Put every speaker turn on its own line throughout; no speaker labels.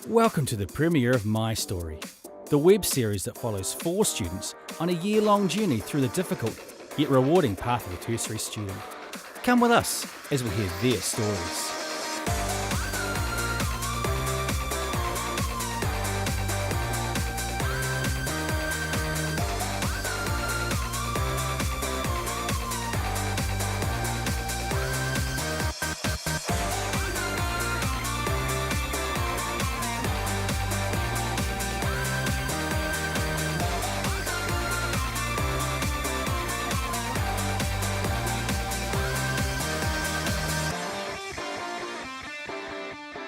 Welcome to the premiere of My Story, the web series that follows 4 students on a year-long journey through the difficult yet rewarding path of a tertiary student. Come with us as we hear their stories.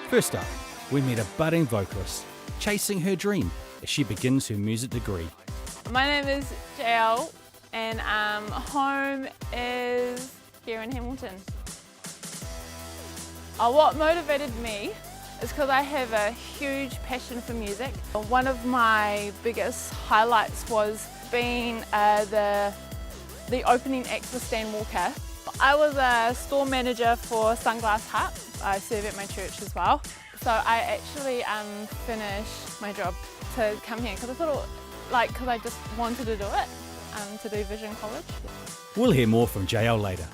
First up, we meet a budding vocalist chasing her dream as she begins her music degree.
My name is Jael and home is here in Hamilton. What motivated me is because I have a huge passion for music. One of my biggest highlights was being the opening act for Stan Walker. I was a store manager for Sunglass Hut. I serve at my church as well. So I actually finished my job to come here because I thought, because I just wanted to do it, to do Vision College.
We'll hear more from Jael later.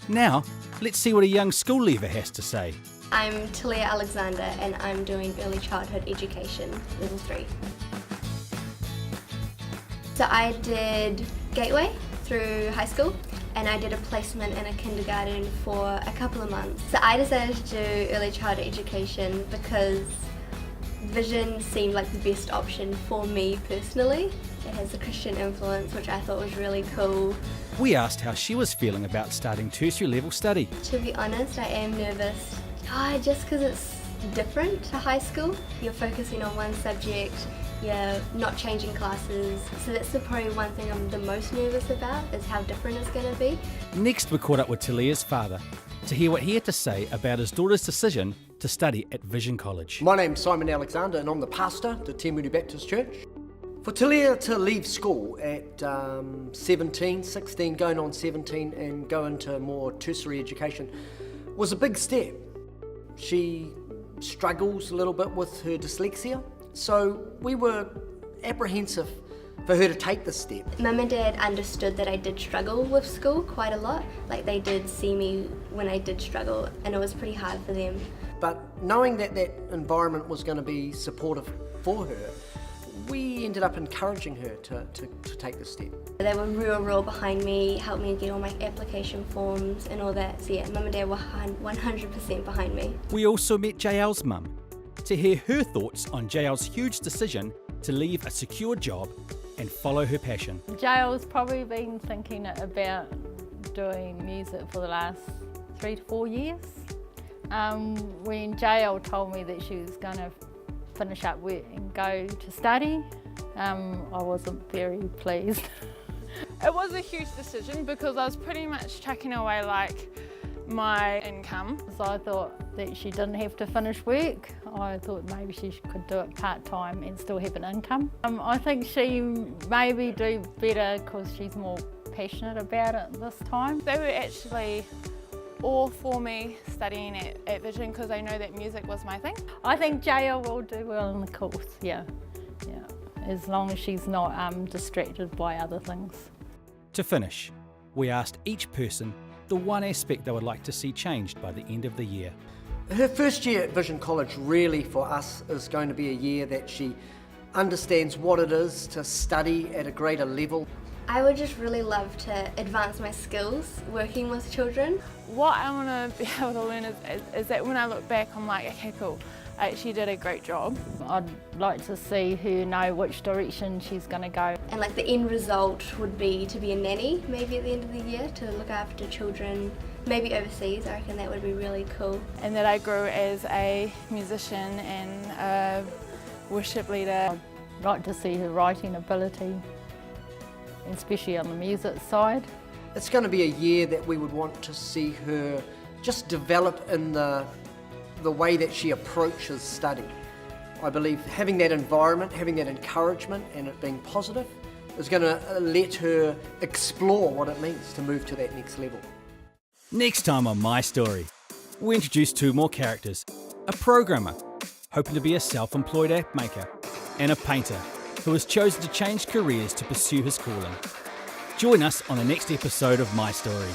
Now, let's see what a young school leaver has to say.
I'm Teleah Alexander and I'm doing early childhood education, level 3. So I did Gateway through high school and I did a placement in a kindergarten for a couple of months. So I decided to do early childhood education because Vision seemed like the best option for me personally. It has a Christian influence, which I thought was really cool.
We asked how she was feeling about starting tertiary level study.
To be honest, I am nervous. Just because it's different to high school. You're focusing on one subject, you're not changing classes. So that's probably one thing I'm the most nervous about, is how different it's going to be.
Next, we caught up with Teleah's father to hear what he had to say about his daughter's decision to study at Vision College.
My name's Simon Alexander and I'm the pastor at Te Muri Baptist Church. For Teleah to leave school at 16, going on 17 and go into more tertiary education was a big step. She struggles a little bit with her dyslexia, so we were apprehensive for her to take this step.
Mum and Dad understood that I did struggle with school quite a lot. They did see me when I did struggle and it was pretty hard for them.
But knowing that that environment was going to be supportive for her, we ended up encouraging her to take this step.
They were real behind me, helped me get all my application forms and all that. So yeah, Mum and Dad were 100% behind me.
We also met Jael's mum to hear her thoughts on Jael's huge decision to leave a secure job and follow her passion.
Jael's probably been thinking about doing music for the last 3 to 4 years. When Jael told me that she was going to finish up work and go to study, I wasn't very pleased. It was a huge decision because I was pretty much chucking away my income. So I thought that she didn't have to finish work. I thought maybe she could do it part-time and still have an income. I think she maybe do better because she's more passionate about it this time. They were actually all for me studying at Vision because they know that music was my thing. I think Jael will do well in the course, yeah, as long as she's not distracted by other things.
To finish, we asked each person the one aspect they would like to see changed by the end of the year.
Her first year at Vision College really for us is going to be a year that she understands what it is to study at a greater level.
I would just really love to advance my skills working with children. What I want to be able to learn is that when I look back, I'm like, okay, cool, I actually did a great job.
I'd like to see her know which direction she's going to go.
And the end result would be to be a nanny, maybe at the end of the year, to look after children, maybe overseas. I reckon that would be really cool.
And that I grew as a musician and a worship leader. I'd like to see her writing ability, especially on the music side.
It's going to be a year that we would want to see her just develop in the way that she approaches study. I believe having that environment, having that encouragement and it being positive is going to let her explore what it means to move to that next level.
Next time on My Story, we introduce 2 more characters, a programmer hoping to be a self-employed app maker, and a painter who has chosen to change careers to pursue his calling. Join us on the next episode of My Story.